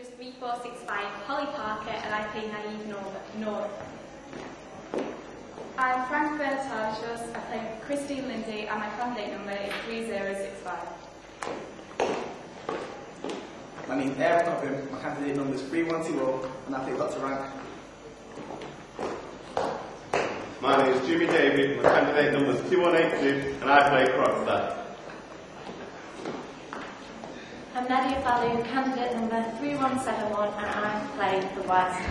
was 3465 Holly Parker, and I play naive Nora. I'm Frank Bertagios, I play Christine Lindsay, and my candidate number is 3065. My name's Eric Upham, my candidate number is 3120, and I play Dr. Rank. My name is Jimmy David, my candidate number is 2182, and I play Crockstar. I'm Nadia Fallu, candidate number 3171, and I play the West.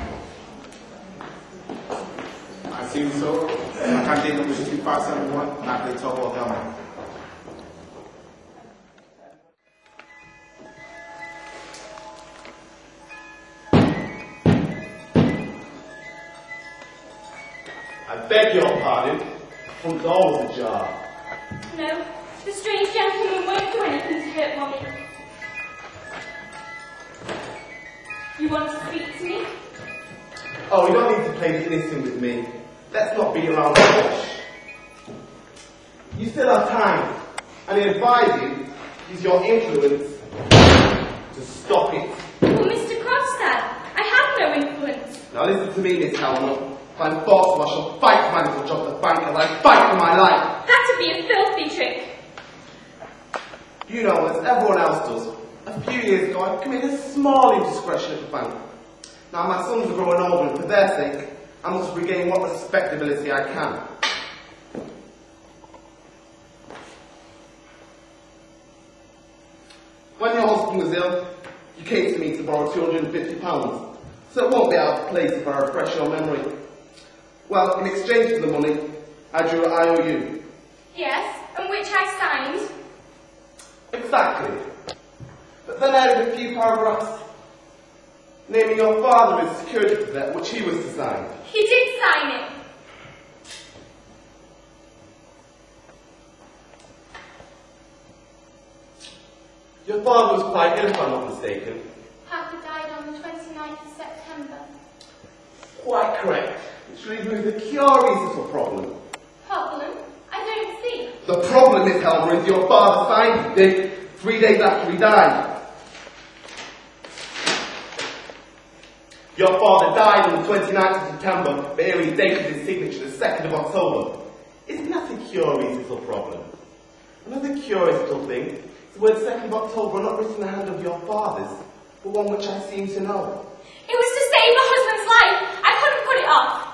I'm Stephen So, my candidate number is 2571, and I play Torvald Helmer. I beg your pardon, the front door was ajar. No, the strange gentleman won't do anything to hurt Mommy. You want to speak to me? Oh, you don't need to play the innocent with me. Let's not be around the bush. You still have time, and I advise you, use your influence to stop it. Well, Mr. Krogstad, I have no influence. Now listen to me, Miss Helmer. If I'm forced, I shall fight man to job the bank as I fight for my life. That'd be a filthy trick. You know, as everyone else does, a few years ago I committed a small indiscretion at the bank. Now my sons are growing older, and for their sake, I must regain what respectability I can. When your husband was ill, you came to me to borrow £250, so it won't be out of place if I refresh your memory. Well, in exchange for the money, I drew an IOU. Yes, and which I signed. Exactly. But then I added a few paragraphs naming your father as security for that, which he was to sign. He did sign it. Your father was quite ill, if I'm not mistaken. Papa died on the 29th of September. Quite correct. Which leaves me with a curious little problem. Problem? I don't see. The problem, Miss Helmer, is your father signed it 3 days after he died. Your father died on the 29th of September, but here he dated his signature the 2nd of October. Isn't that a curious little problem? Another curious little thing is the word 2nd of October not written in the hand of your father's, but one which I seem to know. It was to save my husband's life. I couldn't put it off.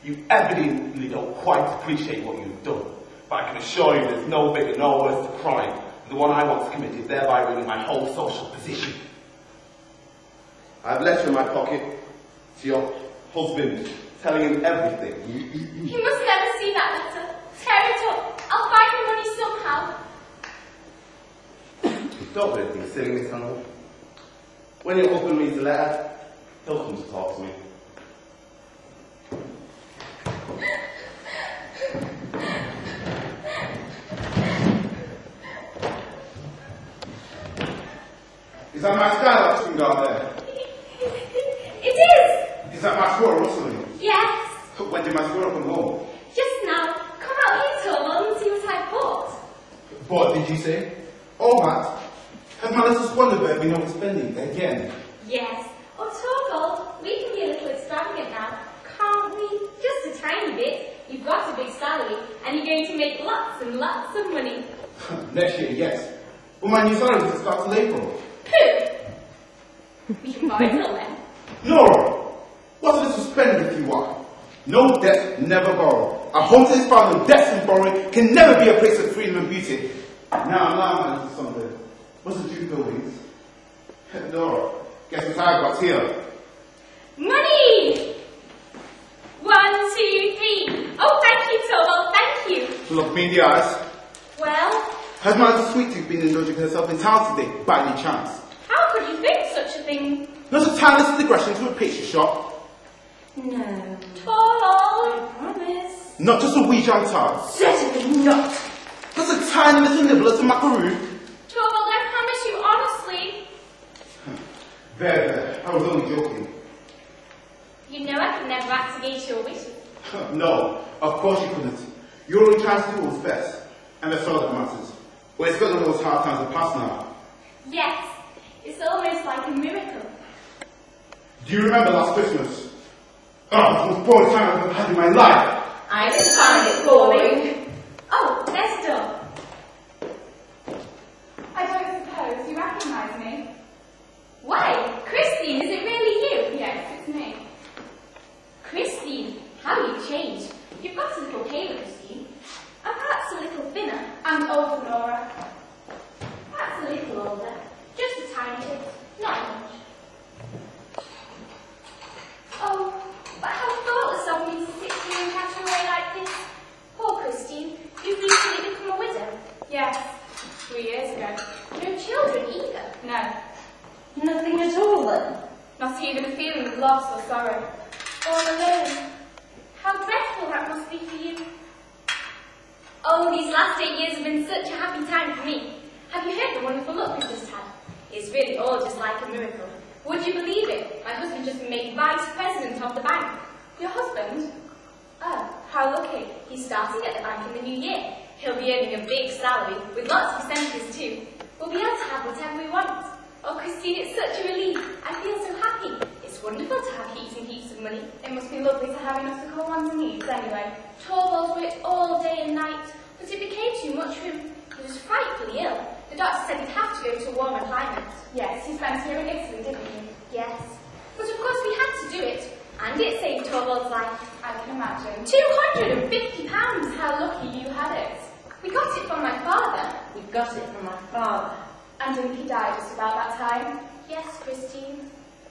You evidently don't quite appreciate what you've done, but I can assure you there's no bigger, no worse crime than the one I once committed, thereby ruining my whole social position. I have a letter in my pocket to your husband, telling him everything. He must never see that letter. Tear it up. I'll find the money somehow. Don't do anything silly, Miss Helmer. When your husband reads the letter, he'll come to talk to me. Is that my skylark swing out there? It is. Is that my squirrel rustling? Yes. When did my squirrel come home? Just now. Come out here, Torvald, and see what I bought. What did you say? Oh, Matt. Has my little squanderbird been overspending again? Yes. Oh, Torvald, we can be a little extravagant now, can't we? Just a tiny bit. You've got a big salary, and you're going to make lots and lots of money. Next year, yes. But my new salary doesn't start till April. Pooh! We can borrow till then. Nora! What's a little spend if you are? No debt, never borrow. A home that is found in debts and borrowing can never be a place of freedom and beauty. Now, my little something. What's the two buildings? Nora, guess what I've got here? Money! 1, 2, 3. Oh, thank you, Torvald, thank you. Look me in the eyes. Well? Has my little sweet tooth been indulging herself in town today, by any chance? How could you think such a thing? Not a tiniest digression to a picture shop. No. Torvald! I promise. Not just a wee jam tart. Certainly not. Just a tiny little nibble at a macaroon. Torvald, I promise you honestly. There. I was only joking. You know I could never act against your wishes. No, of course you couldn't. You're only trying to do what's best. And that's all that matters. Well, it's got all those hard times are past now. Yes, it's almost like a miracle. Do you remember last Christmas? Oh, the most boring time I've ever had in my life. I just found it boring. Oh, there's the door. I don't suppose you recognise me? Why, Christine, is it really you? Yes, it's me. Christine, how you've changed. You've got a little paler, Christine. And perhaps a little thinner. And older, Nora. Perhaps a little older. Just a tiny bit. Not much. Oh, but how thoughtless of me to sit here and chat away like this. Poor Christine, you've recently become a widow. Yes, 3 years ago. No children either. No, Nothing at all then? not even a feeling of loss or sorrow. All alone. How dreadful that must be for you. Oh, these last 8 years have been such a happy time for me. Have you heard the wonderful luck we've just had? It's really all just like a miracle. Would you believe it? My husband just been made vice president of the bank. Your husband? Oh, how lucky. He's starting at the bank in the new year. He'll be earning a big salary, with lots of percentages too. We'll be able to have whatever we want. Oh, Christine, it's such a relief. I feel so happy. It's wonderful to have heaps and heaps of money. It must be lovely to have enough to call one's needs anyway. Torvald worked all day and night, but it became too much for him. He was frightfully ill. The doctor said he'd have to go to a warmer climate. Yes, you spent here in Italy, didn't you? Yes. But of course we had to do it. And it saved Torvald's life. I can imagine. £250. How lucky you had it. We got it from my father. We got it from my father. And didn't he die just about that time? Yes, Christine.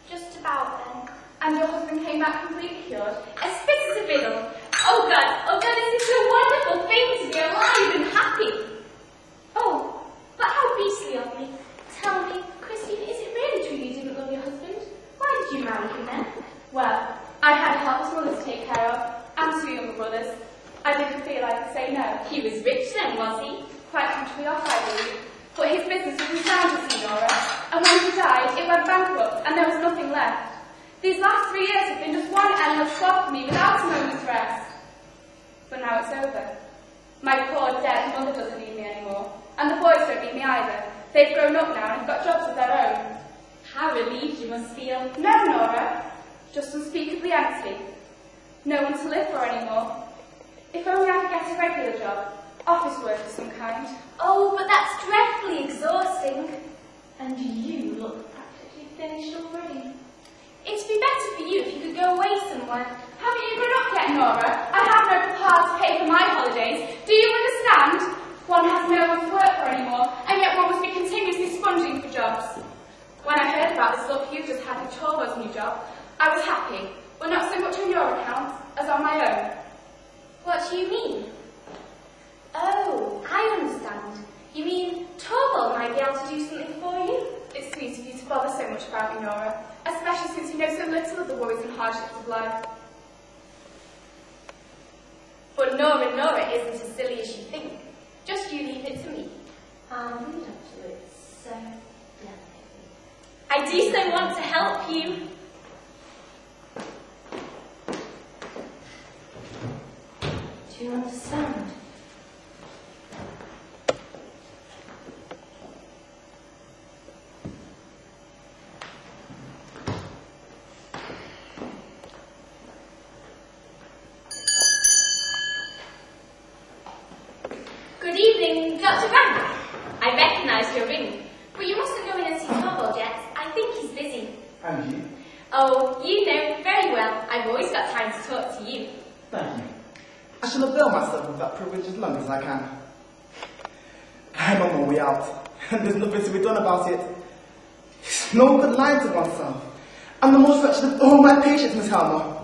Just about then. And your husband came back completely cured? As fit as a fiddle. Oh God, isn't it a wonderful thing to be alive and happy? Oh, but how beastly of me. Tell me, Christine, is it really true you didn't love your husband? Why did you marry him then? Well, I had a helpless mother to take care of, and 2 younger brothers. I didn't feel I could say no. He was rich then, was he? Quite country off, I believe. But his business was resounded, Nora, and when he died, it went bankrupt, and there was nothing left. These last 3 years have been just one endless slog for me without a moment's rest. But now it's over. My poor dead mother doesn't need me anymore, and the boys don't need me either. They've grown up now and have got jobs of their own. How relieved you must feel. No, Nora. Just unspeakably empty. No one to live for anymore. If only I could get a regular job. Office work of some kind. Oh, but that's dreadfully exhausting. And you look practically finished already. It'd be better for you if you could go away somewhere. Haven't you grown up yet, Nora? I have no papa to pay for my holidays. Do you understand? One has no one to work for anymore, and yet one must be continuously sponging for jobs. When I heard about this luck you just had with Torvald's new job, I was happy, but not so much on your account as on my own. What do you mean? Oh, I understand. You mean Torvald might be able to do something for you? It's sweet of you to bother so much about me, Nora, especially since you know so little of the worries and hardships of life. But Nora isn't as silly as you think. Just you leave it to me. I'll lead up to it so delicately. I do so want to help you. Do you understand? Good evening, Dr. Bank. I recognise your ring, but you mustn't go in and see Torvald yet. I think he's busy. And you? Oh, you know very well. I've always got time to talk to you. Thank you. I shall avail myself of that privilege as long as I can. I'm on my way out, and there's nothing to be done about it. It's no good lying to oneself. I'm the most wretched of all my patients, Miss Helmer.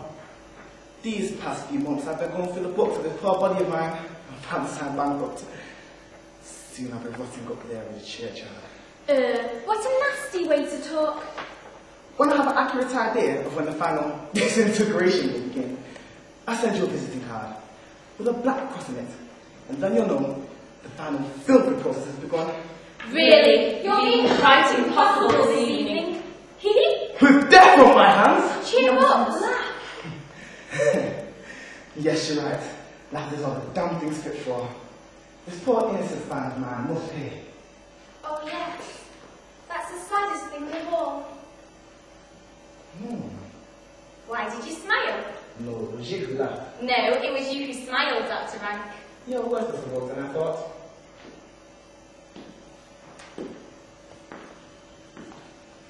These past few months I've been going through the books of this poor body of mine and found this time bankrupt. Soon I'll be rotting up there in the churchyard. What a nasty way to talk. When I have an accurate idea of when the final disintegration will begin, I'll send you a visiting card with a black cross in it, and then you'll know the final filthy process has begun. Really? You're being quite impossible this evening. With death on my hands! Cheer up, laugh. Yes, you're right. Laugh is all the damn thing's fit for. This poor innocent band man must pay. Oh yes, that's the saddest thing of all. Why did you smile? No, it was you who laughed. No, it was you who smiled, Dr. Rank. You're worse than I thought.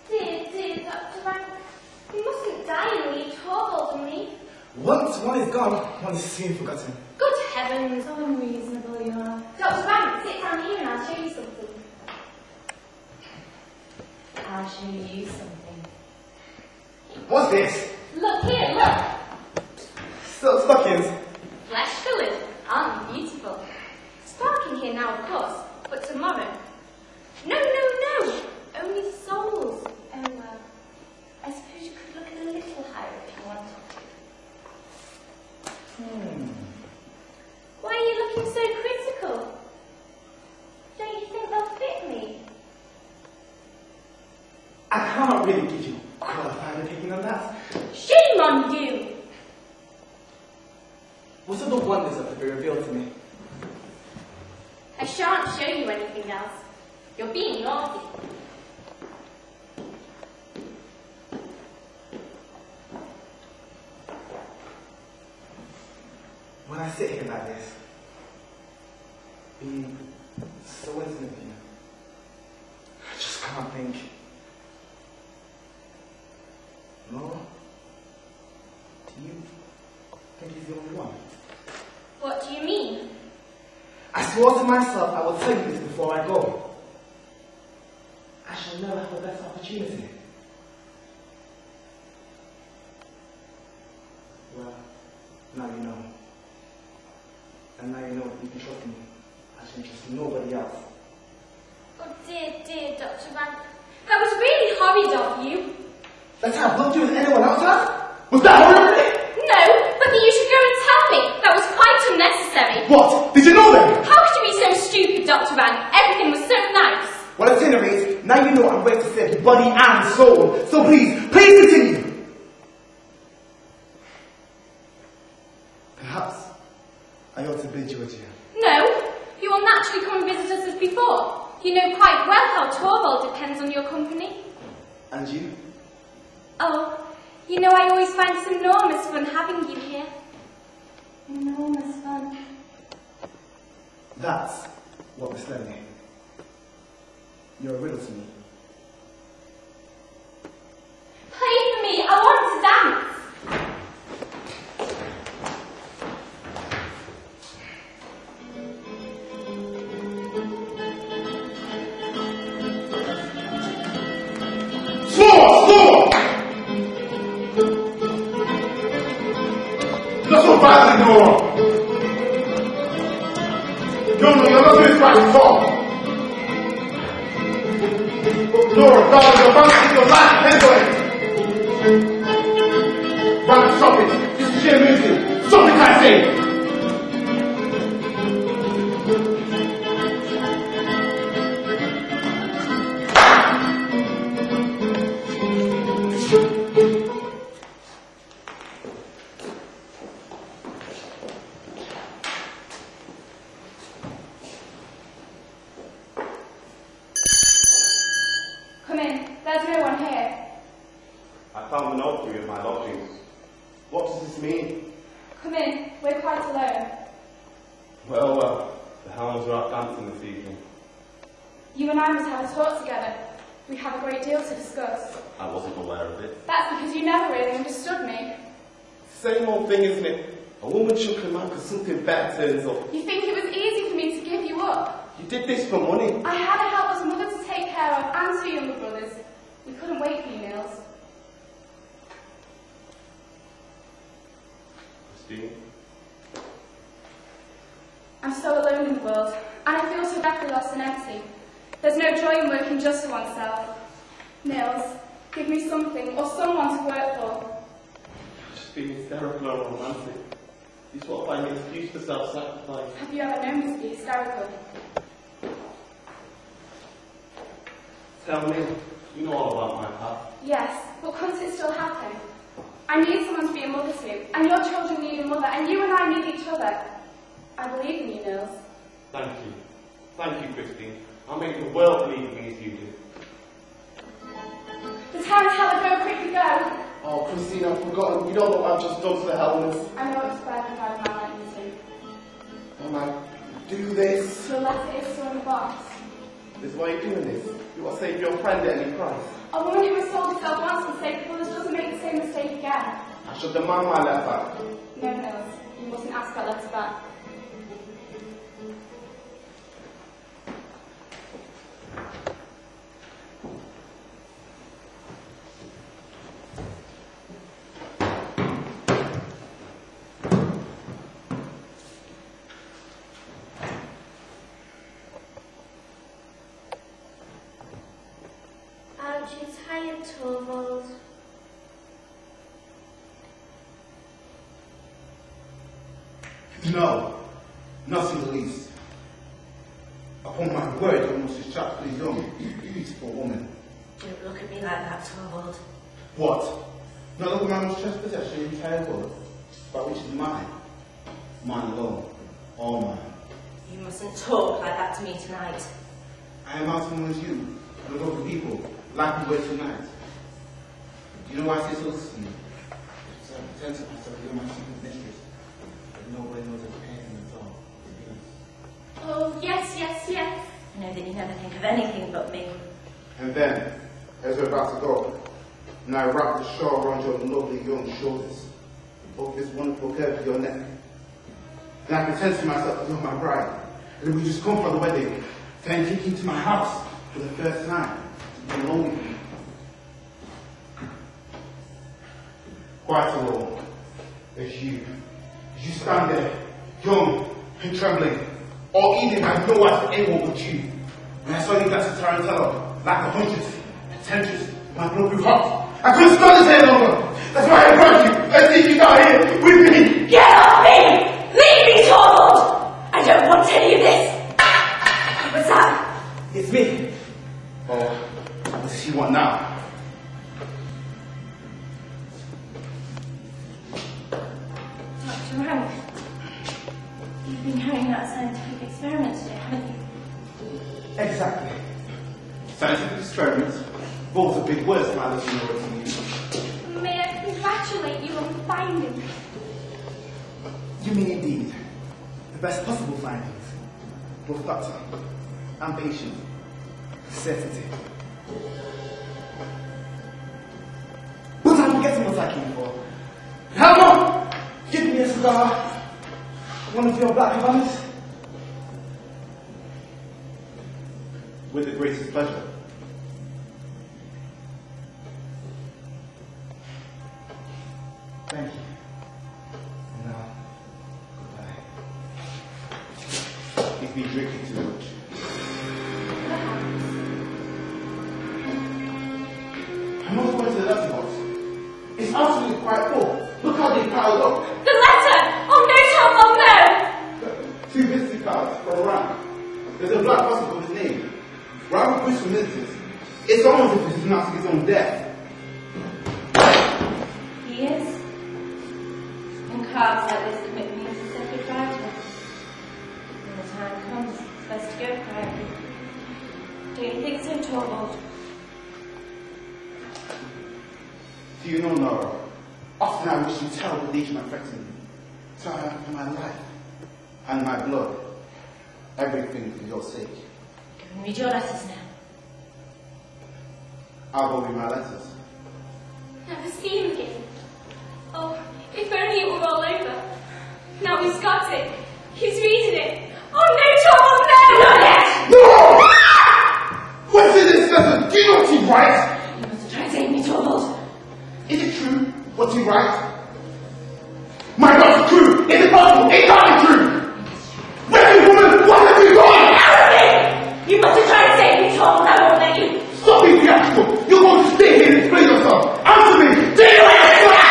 Dear Dr. Rank, you mustn't die and leave Torvald and me. Once one is gone, one is soon forgotten. Good heavens! So unreasonable you are. Dr. Rank, sit down here and I'll show you something. I'll show you something. What's this? Look here, look! Stockings. Flesh coloured, aren't they beautiful? It's dark in here now, of course, but tomorrow. No! Only souls. Oh well. I suppose you could look a little higher if you wanted to. Why are you looking so critical? Don't you think they'll fit me? I can't really give you a qualified opinion on that. Shame on you! What are the wonders that will be revealed to me? I shan't show you anything else. You're being naughty. When I sit here like this, being so intimate with you, I just can't think. No? Do you think he's the only one? What do you mean? I swore to myself I will tell you this before I go. I shall never have a better opportunity. Well, now you know. And now you know you can trust me. I shall trust nobody else. Oh dear Dr. Rank. That was really horrid of you. That's how loved you as anyone else has? Was that horrible? No, but you should go and tell me. That was quite unnecessary. What? Did you know then? How could you be so stupid, Dr. Rank? Everything was so nice. Well, at any rate, now you know I'm ready to save body and soul. So please continue. Perhaps I ought to bid you adieu. No, you will naturally come and visit us as before. You know quite well how Torvald depends on your company. And you? Oh, you know I always find it enormous fun having you here. Enormous fun. That's what misled me. You're a riddle to me. Play for me, I want to dance. Slower! You're so violent, Nora! No, you're not doing this right at all! Nora, darling, you're about to get your life anyway! Run, stop it! This is sheer music! Stop it, I say! Come in. There's no one here. I found a note for you in my lodgings. What does this mean? Come in. We're quite alone. Well, the hounds are out dancing this evening. You and I must have a talk together. We have a great deal to discuss. I wasn't aware of it. That's because you never really understood me. Same old thing, isn't it? A woman shook a man because something better turns up. You think it was easy for me to give you up? You did this for money. I had a helpless mother to take care of and two younger brothers. We couldn't wait for you, Niels. Christine? I'm so alone in the world, and I feel so deathly lost and empty. There's no joy in working just for oneself. Niels, give me something or someone to work for. Just being hysterical or romantic. It's what I an excuse for self-sacrifice. Have you ever known me to be hysterical? Tell me, you know all about my past. Yes, but couldn't it still happen? I need someone to be a mother to, and your children need a mother, and you and I need each other. I believe in you, Niels. Thank you. Thank you, Christine. I'll make the world believe in me as you do. The time Helen go quickly go. Oh, Christine, I've forgotten. You know what I've just done to the Helmers. I know it's bad if I man like you too. Oh man, do this. The letter is still in the box. This is why you're doing this. You want to save your friend at any price. A woman who has sold herself once for sake of others doesn't make the same mistake again. I should demand my letter. No, Mills. You mustn't ask that letter back. Aren't you tired, Torvald? No, not in the least. Upon my word, you're most attractively young, beautiful woman. Don't look at me like that, Torvald. What? Not look at my most treasured possession in the entire world, but which is mine. Mine alone. All mine. You mustn't talk like that to me tonight. I am as one as you, and of the people, like the word tonight. Do you know why I say so? Listen to me. So I pretend to myself you're my secret mistress, but nobody knows anything at all. Oh, yes, yes, yes. I know that you never think of anything but me. And then, as we're about to go, and I wrap the shawl around your lovely young shoulders, above this wonderful curve of your neck. And I pretend to myself that you're my bride, and we just come for the wedding, then take you to my house for the first time, to be alone with you. Quite alone, as you stand there, young and trembling, or even I know I was able but you. When I saw you dance to Tarantella, like the hundreds, potentials, my blood grew hot. I couldn't stand this any longer. That's why I brought you. I think you got here with me. Get off me! Leave me, Torvald! I don't want any of this. What's that? It's me. Oh, what does she want now? Dr. Rank, you've been carrying out a scientific experiment today, haven't you? Exactly. Scientific experiments. Both are big words, my little Nora to you. May I congratulate you on the finding? You mean indeed the best possible findings, both doctor and patient. Certainty. But I'm forgetting what I came for. Helmer! Give me a cigar. One of your black Havans. With the greatest pleasure. Thank you. And now, goodbye. He's been drinking too much. I'm not going to the letter box. It's absolutely quite full. Look how they piled up. The letter! Oh no, Torvald, no! 2 visiting cards for a rank. There's a black cross with his name. Rather push for visitors. It's almost as if he's announcing his own death. He is. And cards like this that make me into a separate writer. When the time comes, it's best to go quietly. Don't you think so, Torvald? Do you know, Nora? Often I wish you terrible nature might threaten me. So I have my life and my blood. Everything for your sake. Go and read your letters now. I'll go read my letters. Never see him again. Oh, if only it were all over. Now he's got it. He's reading it. Oh no, Torvald, no! Not yet! No! What's in this letter? Do you know what he writes? You must try and save me, Torvald. Is it true what he writes? My God's true! Is it possible? It can't be true! Wretched woman, what have you done? Help me! You must try and save me, Torvald. I won't let you. Stop being theatrical! You're going to stay here and explain yourself! Answer me! Do you understand?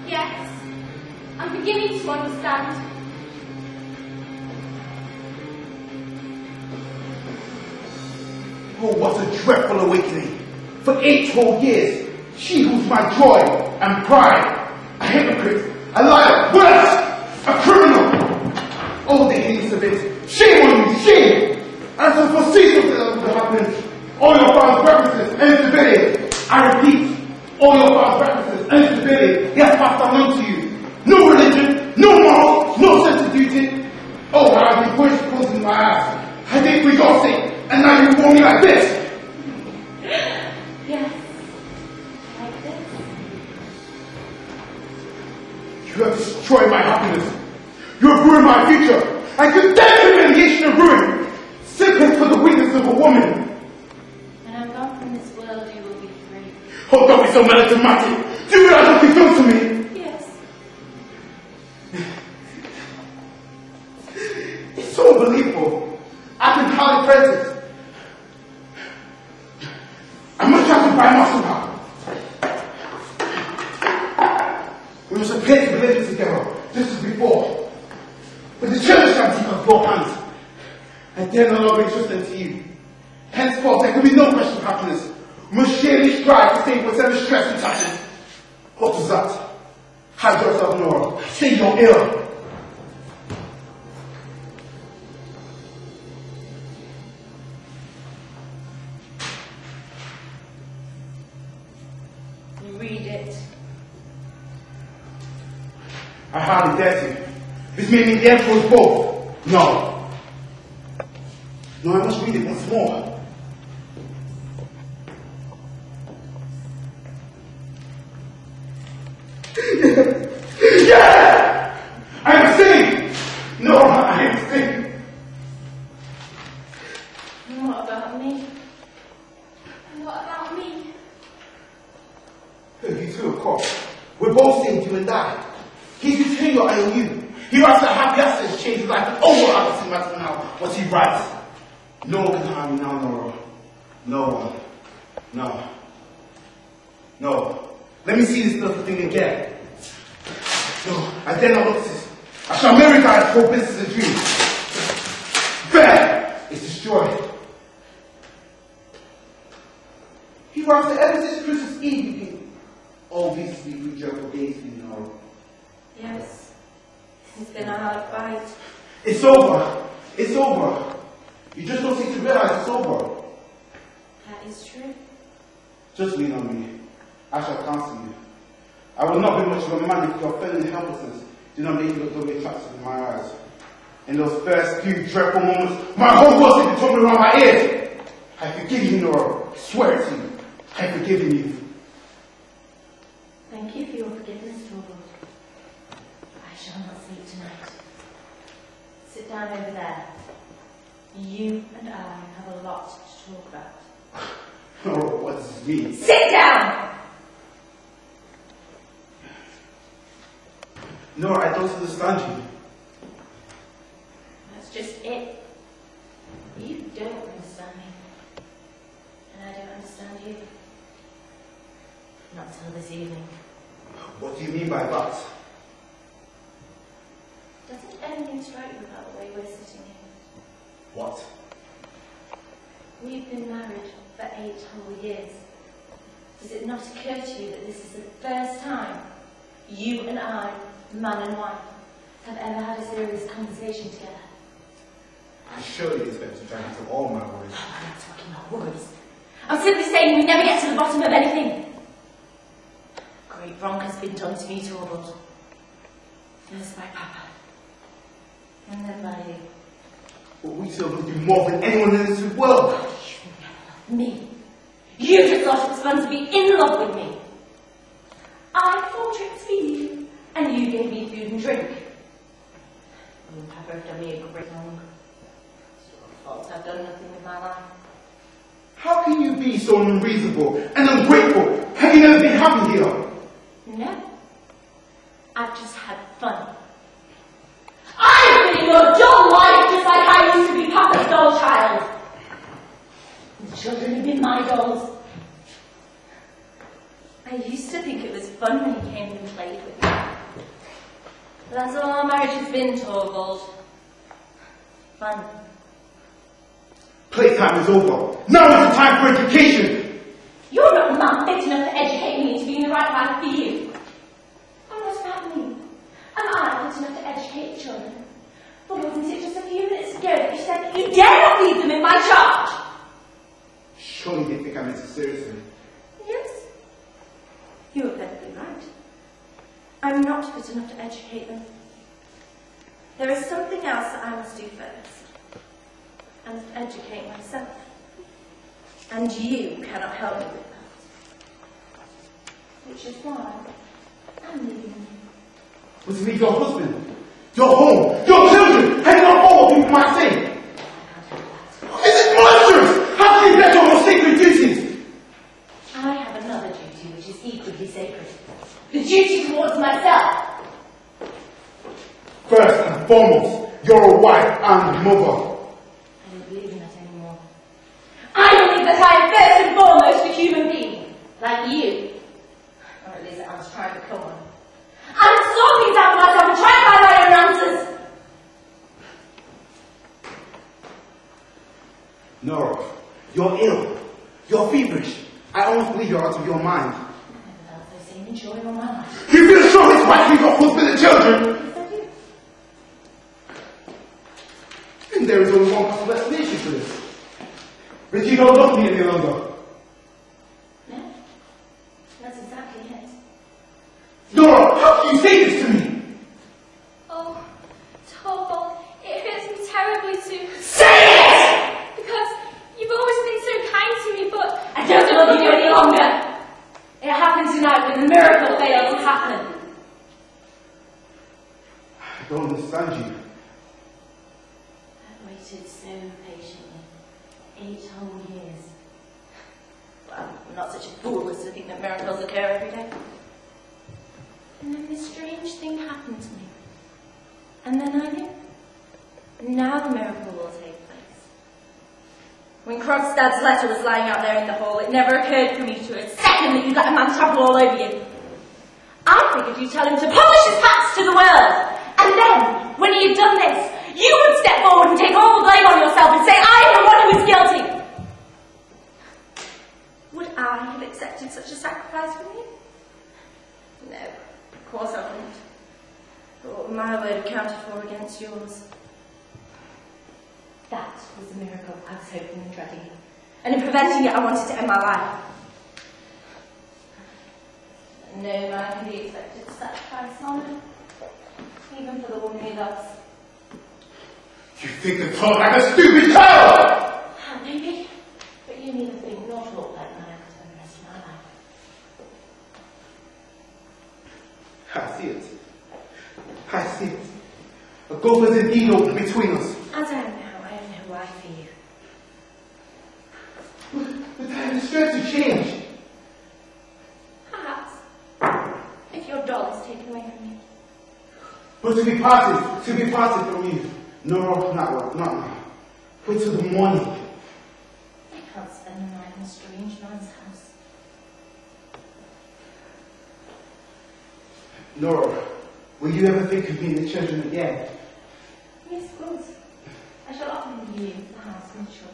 Yes, I'm beginning to understand. Oh, what a dreadful awakening! For 8 whole years, she who's my joy and pride, a hypocrite, a liar, worse, a criminal! All the innocent of it. Shame on you, shame! And to foresee something that will happen. All your father's references and instability. I repeat, all your father's references and instability he has passed along to you. No religion, no morals, no sense of duty. Oh, I've been pushed closing my eyes. I did it for your sake, and now you want me like this. Yes, like this. You have destroyed my happiness. You have ruined my future. I condemn humiliation and ruin. Simply for the weakness of a woman. When I'm gone from this world, you will be free. Oh, don't be so melodramatic. Do you realize what you've done to me? Yes. It's so unbelievable. I can hardly press it. I must try to buy my somehow. We must appear to be living together, just as before. But the church shall take off your hands. I dare no longer entrust them to you. Henceforth, there can be no question of happiness. We must surely strive to save whatever stress we touches. What was that? Hide yourself, Nora. Say you're ill. Read it. I hardly dare to. This made me dare for us both. No. No, I must read it once more. Yeah! I am saved! No, I am saved. And what about me? And what about me? You too, of course. We're both saved, you and I. He's between your IOU. He writes a happy accident, change his life, and I'll matter now what he writes. No one can harm you now, Nora. No one. No. No. Let me see this little thing again. No, I dare not look at this. I shall marry God's whole business a dream. There! It's destroyed. He writes that ever since Christmas Eve, you can all these sleepy joyful days for you, Nora. Yes. It's been a hard fight. It's over. It's over. You just don't seem to realize it's over. That is true. Just lean on me. I shall counsel you. I will not be much of a man if your feeling helplessness do not make you look very attractive in my eyes. In those first few dreadful moments, my whole world seemed to tumble around my ears. I forgive you, Nora. I swear it to you. I have forgiven you. Thank you for your forgiveness, Torvald. I shall not sleep tonight. Sit down over there. You and I have a lot to talk about. Nora, what does this mean? Sit down! Nora, I don't understand you. That's just it. You don't understand me. And I don't understand you. Not till this evening. What do you mean by that? Doesn't anything strike you about the way we're sitting here? What? We've been married for 8 whole years. Does it not occur to you that this is the first time you and I, man and wife, have ever had a serious conversation together? I surely expect to try to answer all my worries. Oh, I'm not talking about worries. I'm simply saying we never get to the bottom of anything. Great wrong has been done to me, Torvald. First by Papa, and then by you. But we still will do more than anyone in this world. You never loved me. You just thought it was fun to be in love with me. I bought tricks for you, and you gave me food and drink. You and Papa have done me a great wrong. It's your fault I've done nothing with my life. How can you be so unreasonable and ungrateful? Have you never been happy here? No. I've just had fun. I've been in your dull life just like I used to be Papa's doll child. The children have been my dolls. I used to think it was fun when he came and played with me. But that's all our marriage has been, Torvald. Fun. Playtime is over. Now is the time for education. You're not a man fit enough to educate me into being the right man for you. And what about me? Am I fit enough to educate the children? But wasn't it just a few minutes ago that you said that you dare not leave them in my charge? Surely you didn't think I meant it seriously. Yes. You were perfectly right. I'm not fit enough to educate them. There is something else that I must do first. I must educate myself. And you cannot help me with that. Which is why I'm leaving you. Was to leave your husband, your home, your children, and your all people might say? Is it monstrous? How can you let on your sacred duties? I have another duty which is equally sacred. The duty towards myself. First and foremost, you're a wife and mother. I don't believe in that anymore. I believe that I am first and foremost a human being, like you. Or at least I was trying to become one. I'm sorting things out for myself and trying to find my own answers. Nora, you're ill. You're feverish. I almost believe you're out of your mind. I never felt so sane and joy in my life. You feel sure it's right to leave your husband and children? Yes, I do. And there is only one possible explanation for this. But you don't love me any longer. No, that's exactly it. Nora, how can you say this to me? Oh, Torvald, it hurts me terribly to Say it! because you've always been so kind to me, but I don't love you any longer. It happened tonight when the miracle failed to happen. I don't understand you. I've waited so patiently. 8 whole years. Well, I'm not such a fool as to think that miracles occur every day. And then this strange thing happened to me. And then I knew. Now the miracle will take place. When Krogstad's letter was lying out there in the hall, it never occurred for me for a second that you'd let a man trample all over you. I figured you'd tell him to publish his facts to the world. And then, when he had done this, you would step forward and take all the blame on yourself and say, I am the one who is guilty. Would I have accepted such a sacrifice from you? No, of course I wouldn't. But what my word accounted for against yours. That was the miracle I was hoping and dreading. And in preventing it, I wanted to end my life. No man can be expected to sacrifice honour, even for the woman he loves. You think I talk like a stupid child! Maybe, but you neither think nor talk like my uncle for the rest of my life. I see it. I see it. A gulf is indeed open between us. I don't know why for you. But I have the strength to change. Perhaps, if your doll is taken away from you. But to be parted from you. No, not now. Wait till the morning. I can't spend the night in a strange man's house. Nora, will you ever think of me and the children again? Yes, of course. I shall often leave you the house and the children.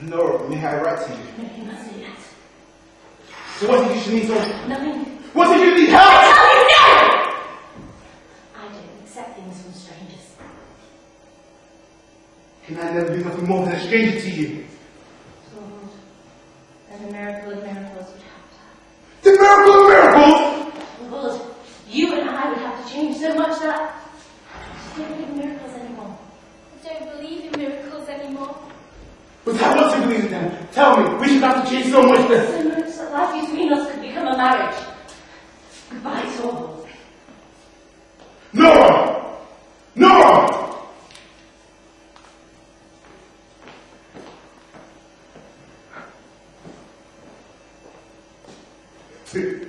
Nora, may I write to you? No, you must do that. So what did you should need to... Nothing. What did you need help? I tell you no! I don't accept things from strangers. Can I never be nothing more than a stranger to you? Torvald, and the miracle of miracles would have to happen. The miracle of miracles! Torvald, you and I would have to change so much that I just don't believe in miracles anymore. I don't believe in miracles anymore. But I want to believe in them. Tell me, we should have to change so much that... So much that life between us could become a marriage. Goodbye, Torvald. Nora! Nora! See,